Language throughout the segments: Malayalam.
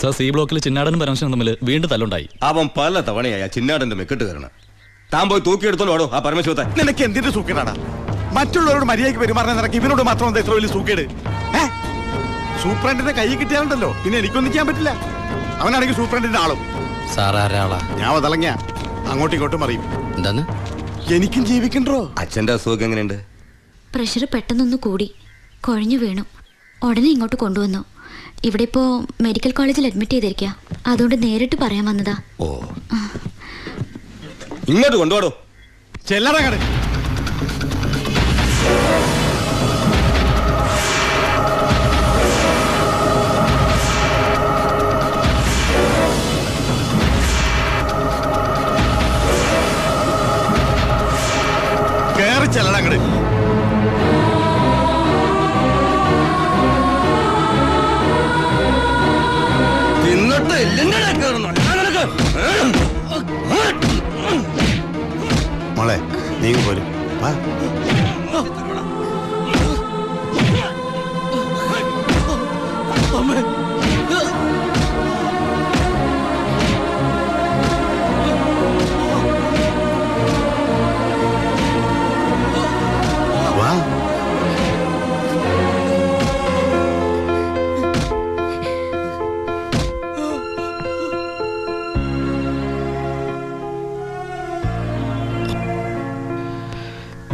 സർ, സി ബ്ലോക്കിൽ ചിന്നാടനും പരമശിവനും തമ്മിൽ വീണ്ടും തല്ലുണ്ടായി. അവൻ പല തവണയാ ചിന്നാടന്റെ മെക്കിട്ട് കയറണം. താൻ പോയി തൂക്കിയെടുത്തോളൂ ആടോ ആ പരമശിവത്തെ. നിനക്ക് എന്തിന്റെ സൂക്കേടാണ്? മറ്റുള്ളവരോട് മര്യാദയ്ക്ക് പെരുമാറാൻ നിനക്ക് ഇവനോട് മാത്രം എന്താ എത്ര വലിയ സൂക്കേട്? സൂപ്രണ്ടിന്റെ കൈ കിട്ടിയാലുണ്ടല്ലോ പിന്നെ എനിക്കൊന്നും ചെയ്യാൻ പറ്റില്ല. അവനാണെങ്കിൽ സൂപ്രണ്ടിന്റെ ആളും. ഞാൻ വതളങ്ങിയ അങ്ങോട്ടും ഇങ്ങോട്ടും അറിയും. എന്താണ്? എനിക്കും ജീവിക്കണ്ടോ? അച്ഛന്റെ അസുഖം എങ്ങനെയുണ്ട്? പ്രഷർ പെട്ടെന്നൊന്ന് കൂടി കുഴഞ്ഞു വീണു. ഉടനെ ഇങ്ങോട്ട് കൊണ്ടുവന്നു. ഇവിടെ ഇപ്പോ മെഡിക്കൽ കോളേജിൽ അഡ്മിറ്റ് ചെയ്തിരിക്കുക. അതുകൊണ്ട് നേരിട്ട് പറയാൻ വന്നതാ. ഓ, ഇങ്ങോട്ട് കൊണ്ടുപോടോ. ചെല്ലടാ കട. കേറി ചെല്ലടാ കട. മോളെ നീ പോരും.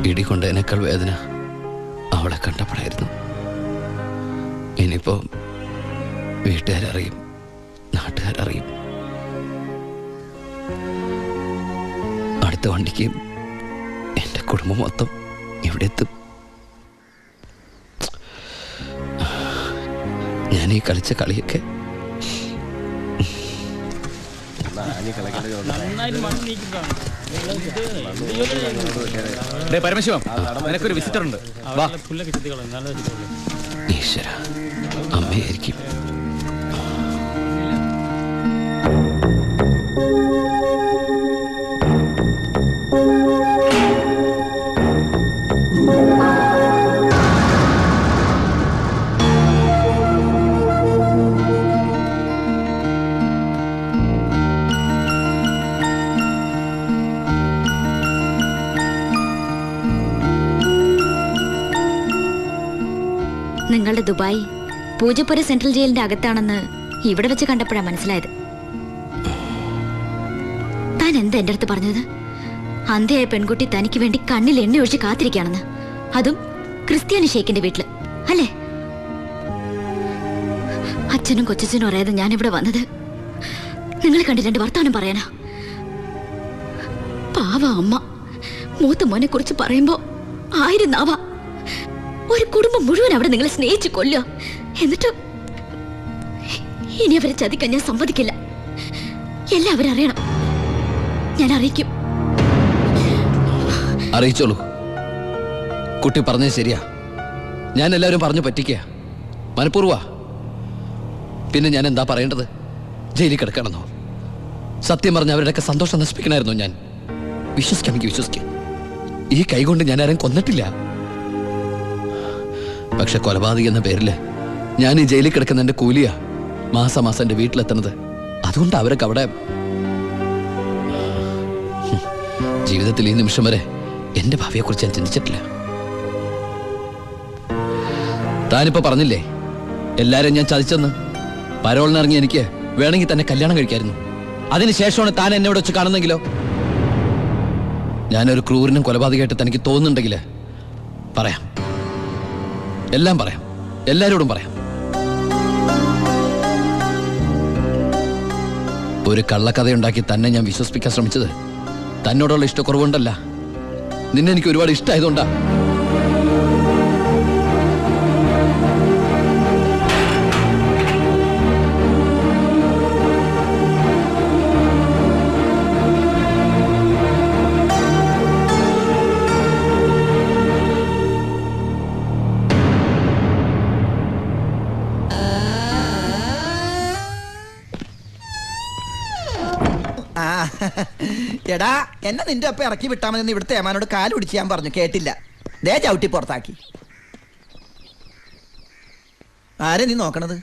ഇടികൊണ്ടതിനേക്കാൾ വേദന അവളെ കണ്ടപ്പോഴായിരുന്നു. ഇനിയിപ്പോ വീട്ടുകാരറിയും, നാട്ടുകാരറിയും. അടുത്ത വണ്ടിക്ക് എൻ്റെ കുടുംബം മൊത്തം ഇവിടെ എത്തും. ഞാൻ ഈ കളിച്ച കളിയൊക്കെ പരമശിവം, നിനക്കൊരു വിസിറ്റർ ഉണ്ട്. ഈശ്വര, അമ്മയായിരിക്കും. നിങ്ങളുടെ ദുബായ് പൂജപ്പുര സെൻട്രൽ ജയിലിന്റെ അകത്താണെന്ന് ഇവിടെ വെച്ച് കണ്ടപ്പോഴാണ് മനസ്സിലായത്. താൻ എന്താ എന്റെ അടുത്ത് പറഞ്ഞത്? അന്ധയായ പെൺകുട്ടി തനിക്ക് വേണ്ടി കണ്ണിൽ എണ്ണ ഒഴിച്ച് കാത്തിരിക്കുകയാണെന്ന്. അതും ക്രിസ്ത്യാനി ഷേക്കിന്റെ വീട്ടില്, അല്ലേ? അച്ഛനും കൊച്ചച്ഛനും അറിയാതെ ഞാൻ ഇവിടെ വന്നത് നിങ്ങൾ കണ്ട് രണ്ട് വർത്താനം പറയാനാ. പാവ അമ്മ മൂത്ത മോനെ കുറിച്ച് പറയുമ്പോ 1000 നാവ. ഒരു കുടുംബം മുഴുവൻ അവിടെ നിങ്ങളെ സ്നേഹിച്ചു കൊല്ലുക. എന്നിട്ട് ഇനി അവരെ ചതിക്കാൻ ഞാൻ സമ്മതിക്കില്ല. എല്ലാവരും അറിയണം. ഞാൻ അറിയിക്കും. അറിയിച്ചോളൂ. കുട്ടി പറഞ്ഞത് ശരിയാ. ഞാൻ എല്ലാവരും പറഞ്ഞു പറ്റിക്കുക, മനഃപൂർവ്വ. പിന്നെ ഞാൻ എന്താ പറയേണ്ടത്? ജയിലിൽ കിടക്കണമെന്നോ? സത്യം പറഞ്ഞ അവരുടെയൊക്കെ സന്തോഷം നശിപ്പിക്കണമായിരുന്നോ ഞാൻ? വിശ്വസിക്കാമെങ്കിൽ വിശ്വസിക്കാം. ഈ കൈകൊണ്ട് ഞാൻ ആരും കൊന്നിട്ടില്ല. പക്ഷെ കൊലപാതകം എന്ന പേരില് ഞാൻ ഈ ജയിലിൽ കിടക്കുന്ന എൻ്റെ കൂലിയാ മാസം മാസം എൻ്റെ വീട്ടിലെത്തുന്നത്. അതുകൊണ്ട് അവരൊക്കെ അവിടെ ജീവിതത്തിൽ ഈ നിമിഷം വരെ എൻ്റെ ഭാവിയെക്കുറിച്ച് ഞാൻ ചിന്തിച്ചിട്ടില്ല. താനിപ്പോ പറഞ്ഞില്ലേ എല്ലാരും ഞാൻ ചതിച്ചെന്ന്? പരോളിനിറങ്ങി എനിക്ക് വേണമെങ്കിൽ തന്നെ കല്യാണം കഴിക്കായിരുന്നു. അതിനുശേഷമാണ് താൻ എന്നെ ഇവിടെ വെച്ച് കാണുന്നെങ്കിലോ? ഞാനൊരു ക്രൂരനും കൊലപാതകമായിട്ട് തനിക്ക് തോന്നുന്നുണ്ടെങ്കിൽ പറയാം, എല്ലാം പറയാം, എല്ലാരോടും പറയാം. ഒരു കള്ളക്കഥയുണ്ടാക്കി തന്നെ ഞാൻ വിശ്വസിപ്പിക്കാൻ ശ്രമിച്ചത് തന്നോടുള്ള ഇഷ്ടക്കുറവുണ്ടല്ല, നിന്നെ എനിക്ക് ഒരുപാട് ഇഷ്ടമായതുകൊണ്ടാ. എടാ, എന്നെ നിന്റെ ഒപ്പം ഇറക്കി വിട്ടാൽ മതി. ഇവിടുത്തെ ഏമാനോട് കാല് പിടിച്ച് ഞാൻ പറഞ്ഞു, കേട്ടില്ല. ദേ ചവിട്ടി പുറത്താക്കി. ആരെ നീ നോക്കണത്?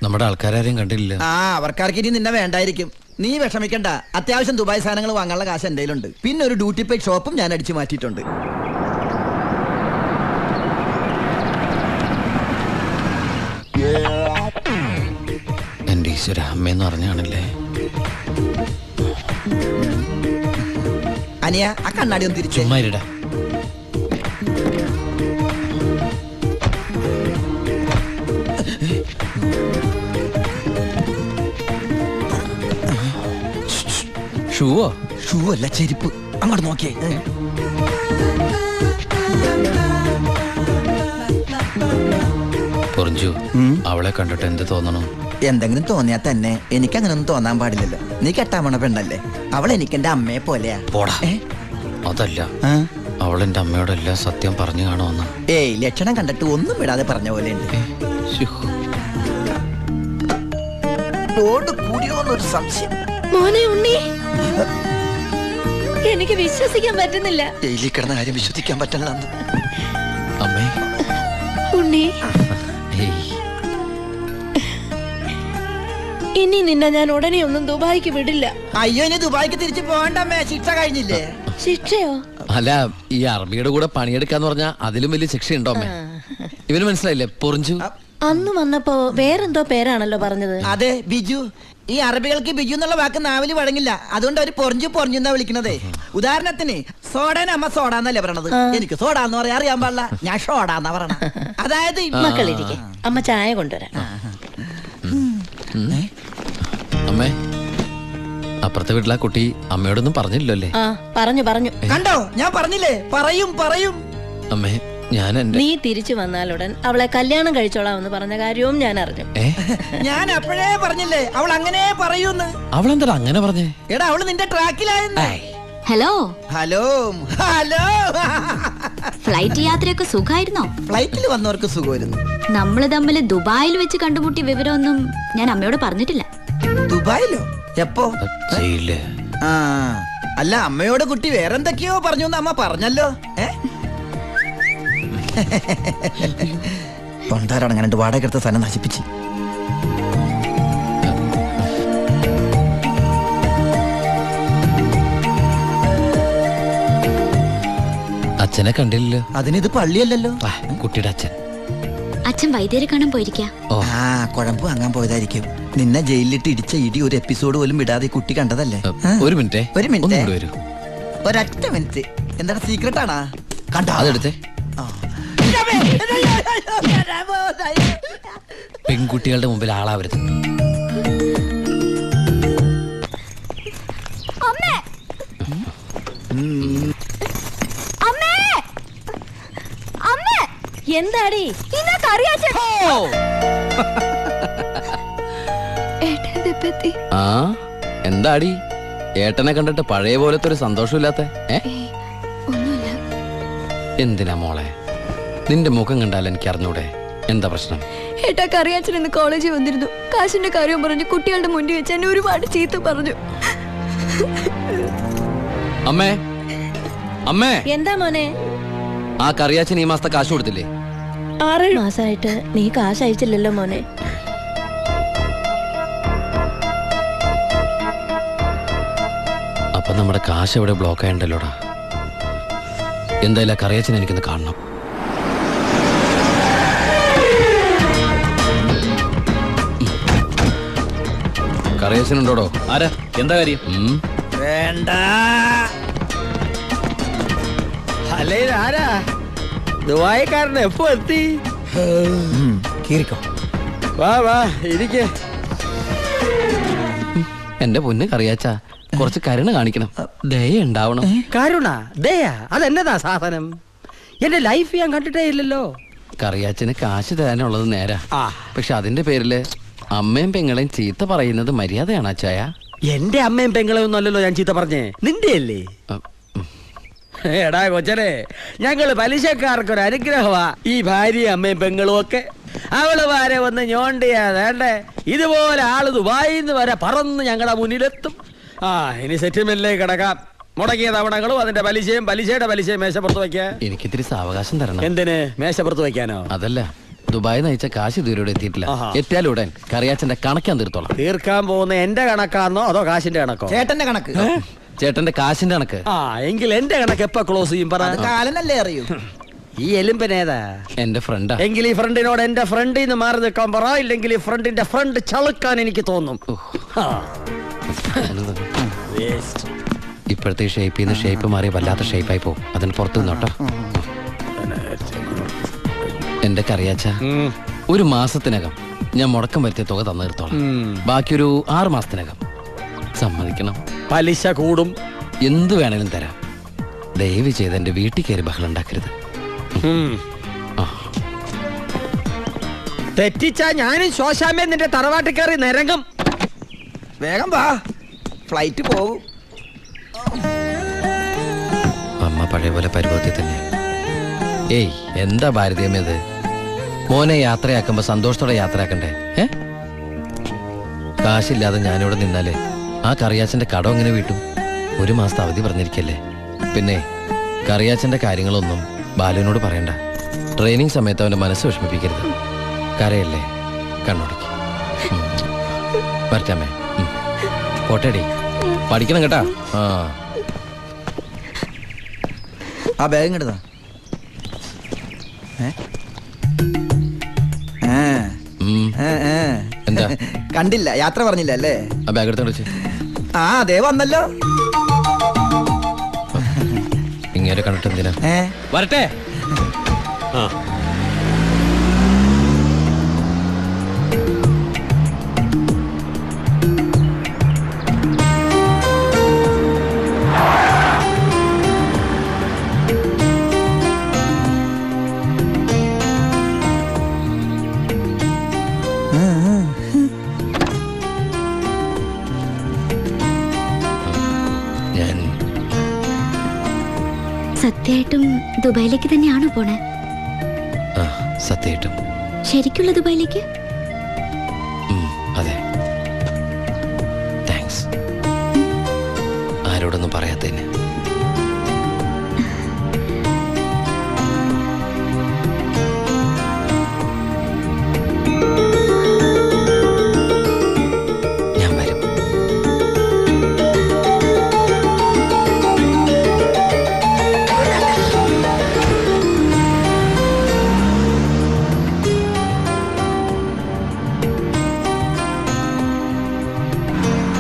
നമ്മുടെ ആൾക്കാരും കണ്ടില്ല. ആ അവർക്കാർക്ക് ഇനി നിന്നെ വേണ്ടായിരിക്കും. നീ വിഷമിക്കണ്ട, അത്യാവശ്യം ദുബായ് സാധനങ്ങൾ വാങ്ങാനുള്ള കാശ് എൻ്റെ കയ്യിലുണ്ട്. പിന്നെ ഒരു ഡ്യൂട്ടി പെയ്ഡ് ഷോപ്പും ഞാൻ അടിച്ചു മാറ്റിയിട്ടുണ്ട്. എന്റെ ഈശ്വര, അമ്മയെന്ന് പറഞ്ഞാണല്ലേ. അനിയ ആ കണ്ണാടി ഒന്ന് തിരിച്ചു. ചുമ്മാരിടാ. ഷൂവോ? ഷൂ അല്ല, ചെരുപ്പ്. അങ്ങോട്ട് നോക്കിയേ. പൊറിഞ്ചു, അവളെ കണ്ടിട്ട് എന്ത് തോന്നണം? എന്തെങ്കിലും തോന്നിയാ തന്നെ എനിക്ക് അങ്ങനെ ഒന്നും തോന്നാൻ പാടില്ലല്ലോ. നീ കെട്ടാമണ പെണ്ണല്ലേ, അവൾ എനിക്ക് എന്റെ അമ്മയെ പോലെയാ. പോടാ. അതല്ല, അവളെന്റെ അമ്മയോടെല്ലാം സത്യം പറഞ്ഞു കാണുമെന്ന്. ഏയ്, ലക്ഷണം കണ്ടിട്ട് ഒന്നും വിടാതെ പറഞ്ഞ പോലെ ഉണ്ട്. കൂടിയോന്നൊരു സംശയം. മോനെ ഉണ്ണി, എനിക്ക് വിശ്വസിക്കാൻ പറ്റുന്നില്ല. ജയിലിൽ കിടന്ന കാര്യം വിശ്വസിക്കാൻ പറ്റില്ല. അമ്മേ. ഉണ്ണി, ഇനി നിന്നെ ഞാൻ ഉടനെ ഒന്നും ദുബായിക്ക് വിടില്ല. അയ്യോ, ഇനി ദുബായിക്ക് തിരിച്ചു പോകണ്ടമ്മേ, ശിക്ഷ കഴിഞ്ഞില്ലേ? ശിക്ഷയോ? അല്ല, ഈ അറബിയുടെ കൂടെ പണിയെടുക്കാന്ന് പറഞ്ഞാ അതിലും വലിയ ശിക്ഷയുണ്ടോ അമ്മേ? ഇവന് മനസ്സിലായില്ലേ പൊറിഞ്ചു? അന്ന് വന്നപ്പോ വേറെന്തോ പേരാണല്ലോ പറഞ്ഞത്. അതെ, ബിജു. ഈ അറബികൾക്ക് ബിജു എന്നുള്ള വാക്ക് നാവില് വഴങ്ങില്ല. അതുകൊണ്ട് അവര് പൊറിഞ്ചു പൊറിഞ്ഞു എന്നാ വിളിക്കണതേ. ഉദാഹരണത്തിന് സോഡേനെ അമ്മ സോഡ എന്നല്ലേ പറയണത്. എനിക്ക് സോഡ എന്ന് പറയാൻ അറിയാൻ പാടില്ല, ഞാൻ ഷോഡ എന്നാ പറയണ. അതായത് മക്കളിരിക്കെ, അമ്മ ചായ കൊണ്ടുവരാം. അമ്മേ, അപ്പുറത്തെ വീട്ടിലെ കുട്ടി അമ്മയോടൊന്നും പറഞ്ഞില്ലല്ലോ അല്ലേ? പറഞ്ഞു. കണ്ടോ, ഞാൻ പറഞ്ഞില്ലേ, പറയും. അമ്മേ, ഞാൻ എന്റെ നീ തിരിച്ചു വന്നാലുടൻ അവളെ കല്യാണം കഴിച്ചോളാമെന്ന് പറഞ്ഞ കാര്യവും ഞാൻ അറിഞ്ഞു. ഞാൻ അപ്പോഴേ പറഞ്ഞില്ലേ അവൾ അങ്ങനെ പറയൂന്ന്. അവളെന്താ അങ്ങനെ പറഞ്ഞേ? എടാ, അവള് നിന്റെ ട്രാക്കിലായെന്ന്. Hello hello. ഫ്ലൈറ്റ് യാത്രയൊക്കെ സുഖമായിരുന്നോ? ഫ്ലൈറ്റിൽ വന്നവർക്ക് സുഖമായിരുന്നു. നമ്മള് തമ്മിൽ ദുബായിൽ വെച്ച് കണ്ടുമുട്ടിയ വിവരമൊന്നും ഞാൻ അമ്മയോട് പറഞ്ഞിട്ടില്ല. ദുബായിലോ? എപ്പോ? ജയില്. ആ, അല്ല, അമ്മയോട് കുട്ടി വേറെന്തൊക്കെയോ പറഞ്ഞു അമ്മ പറഞ്ഞല്ലോ. തൊണ്ടാരടങ്ങനെ വാടക എടുത്ത സ്ഥലം നശിപ്പിച്ച്. അച്ഛനെ കണ്ടില്ലല്ലോ. അതിനിത് പള്ളിയല്ലല്ലോ. കുട്ടിയുടെ അച്ഛൻ. അച്ഛൻ വൈദ്യരെ കാണാൻ പോയിരിക്കാ. ആ, കുഴമ്പ് വാങ്ങാൻ പോയതായിരിക്കും. നിന്നെ ജയിലിലിട്ട് ഇടിച്ച ഇടി ഒരു എപ്പിസോഡ് പോലും വിടാതെ കുട്ടി കണ്ടതല്ലേ? ഒരു മിനിറ്റ്. ഒരൊറ്റ മിനിറ്റ്. എന്താണ്, സീക്രട്ട് ആണാ? കണ്ടോ? അതെടുത്തേ. പെൺകുട്ടികളുടെ മുമ്പിൽ ആളാവരുത്. എന്താടി ആ, എന്താടി ഏട്ടനെ കണ്ടിട്ട് പഴയ പോലത്തെ ഒരു സന്തോഷമില്ലാത്ത? എന്തിനാ മോളെ, നിന്റെ മുഖം കണ്ടാൽ എനിക്ക് അറിഞ്ഞൂടെ എന്താ പ്രശ്നം? ഏട്ടാ, കറിയാച്ചൻ ഇന്ന് കോളേജിൽ വന്നിരുന്നു. കാശിന്റെ കാര്യം പറഞ്ഞു കുട്ടികളുടെ മുന്നിൽ വെച്ച് എന്നെ ഒരുപാട് ചീത്ത പറഞ്ഞു. അമ്മേ, അമ്മേ. എന്താ മോനെ? ആ കറിയാച്ചൻ ഈ മാസത്തെ കാശ് കൊടുത്തില്ലേ? 6 മാസമായിട്ട് നീ കാശ് അയച്ചില്ലല്ലോ മോനെ. അപ്പൊ നമ്മുടെ കാശ് എവിടെ ബ്ലോക്ക് ആയണ്ടല്ലോടാ. എന്തായാലും കറിയാച്ചൻ എനിക്കൊന്ന് കാണണം. കറിയാച്ചനുണ്ടോടോ? ആരാ? എന്താ കാര്യം? വേണ്ട. അല്ലേ, ആരാ? ദുബായിക്കാരൻ എപ്പോ എത്തി? വാ ഇരിക്കേ. എന്റെ പൊന്ന് കറിയാച്ച, കുറച്ച് കരുണ കാണിക്കണം, ദയ ഉണ്ടാവണം. കരുണ, ദയ, അതെന്നതാ സാധനം? എന്റെ ലൈഫ് ഞാൻ കണ്ടിട്ടേ ഇല്ലല്ലോ. കറിയാച്ചന് കാശ് തരാനുള്ളത് നേരാ, പക്ഷെ അതിന്റെ പേരില് അമ്മയും പെങ്ങളെയും ചീത്ത പറയുന്നത് മര്യാദയാണ് അച്ചായ? എന്റെ അമ്മയും പെങ്ങളെയൊന്നും അല്ലല്ലോ ഞാൻ ചീത്ത പറഞ്ഞേ, നിന്റെ അല്ലേ? എടാ കൊച്ചനെ, ഞങ്ങള് പലിശക്കാർക്കൊരു അനുഗ്രഹമാ ഈ ഭാര്യയും അമ്മയും പെങ്ങളും ഒക്കെ. അവള് വരെ ഒന്ന് ഞോണ്ടിയാ വേണ്ടേ, ഇതുപോലെ ആള് ദുബായിന്ന് വരെ പറന്ന് ഞങ്ങളുടെ മുന്നിലെത്തും. ഇനി സെറ്റിൽമെന്റിലേക്ക് കിടക്കാം. മുടക്കിയ തവണകളും അതിന്റെ പലിശയുടെ പലിശയും മേശപ്പുറത്ത് വെക്കാൻ എനിക്കിത്തിരി സാവകാശം തരണം. എന്തിന്? മേശപ്പുറത്ത് വെക്കാനോ? അതല്ല, ദുബായ് നയിച്ച കാശ് ഇതുവരെ എത്തിയിട്ടില്ല. ആഹാ. എത്തിയാലുടൻ കറിയാച്ചന്റെ കണക്കാൻ തീർത്തോളാം. തീർക്കാൻ പോകുന്ന എന്റെ കണക്കാന്നോ അതോ കാശിന്റെ കണക്കോ? ചേട്ടന്റെ കണക്ക് ചേട്ടന്റെ കാശിന്റെ കണക്ക്. ആ എങ്കിൽ എന്റെ കണക്ക് എപ്പ ക്ലോസ് ചെയ്യും പറ. അത് കാലനല്ലേ അറിയൂ. ഈ എലുമ്പനേതാ? എന്റെ ഫ്രണ്ടാ. എങ്കിൽ ഈ ഫ്രണ്ടിനോട് എന്റെ ഫ്രണ്ടിൽ നിന്ന് മാറി നിൽക്കാൻ പറ, ഇല്ലെങ്കിൽ ഈ ഫ്രണ്ടിന്റെ ഫ്രണ്ട് ചളുക്കാൻ എനിക്ക് തോന്നും. ആ. Waste. ഇപ്പോഴത്തെ ഷേപ്പിൽ നിന്ന് ഷേപ്പ് മാറി വല്ലാത്ത ഷേപ്പായി പോകും. അതിന് പുറത്തു നിന്നോട്ടോ. എന്റെ കറിയാച്ച, ഉം. ഒരു മാസത്തിനകം ഞാൻ മുടക്കം വരുത്തിയ തുക തന്നു തീർത്തോളാം. ബാക്കിയൊരു 6 മാസത്തിനകം. സമ്മതിക്കണം. പലിശ കൂടും. എന്ത് വേണേലും തരാം. ദയവ് ചെയ്ത് എന്റെ വീട്ടിൽ കയറി ബഹളം ഉണ്ടാക്കരുത്. ഉം. തെറ്റിച്ചാ ഞാനും ശോശാമ്മ നിന്റെ തറവാട്ടിൽ കയറി നിരങ്ങും. വേഗം വാ, ഫ്ലൈറ്റ് പോകും. അമ്മ പഴയ പോലെ പരുവത്തിൽ തന്നെ. ഏയ് എന്താ ഭാരതീയമേത്? മോനെ യാത്രയാക്കുമ്പോ സന്തോഷത്തോടെ യാത്രയാക്കണ്ടേ? കാശില്ലാതെ ഞാനിവിടെ നിന്നാലേ ആ കറിയാച്ചന്റെ കടം എങ്ങനെ വീട്ടും? 1 മാസത്തെ അവധി പറഞ്ഞിരിക്കല്ലേ. പിന്നെ കറിയാച്ചന്റെ കാര്യങ്ങളൊന്നും ബാലുവിനോട് പറയണ്ട. ട്രെയിനിങ് സമയത്ത് അവന്റെ മനസ്സ് വിഷമിപ്പിക്കരുത്. കരയല്ലേ, കണ്ണോടിക്ക്. വരട്ടാമേ. പോട്ടേടി, പഠിക്കണം കേട്ടാ. ആ ബാഗ് ഇങ്ങോട്ടാ. എന്താ കണ്ടില്ല, യാത്ര പറഞ്ഞില്ല അല്ലേ? ആ ബാഗ് എടുത്ത് കളിച്ച്. ആ അതേ വന്നല്ലോ. ഇങ്ങനെ കണ്ടിട്ട് എന്തിനാ? വരട്ടെ. ഞാൻ സത്യമായിട്ടും ദുബായിലേക്ക് തന്നെയാണോ പോണേ? സത്യമായിട്ടും. ശരിക്കുള്ള ദുബായിലേക്ക്? അതെ. താങ്ക്സ്. ആരോടൊന്നും പറയാത്തതിന്.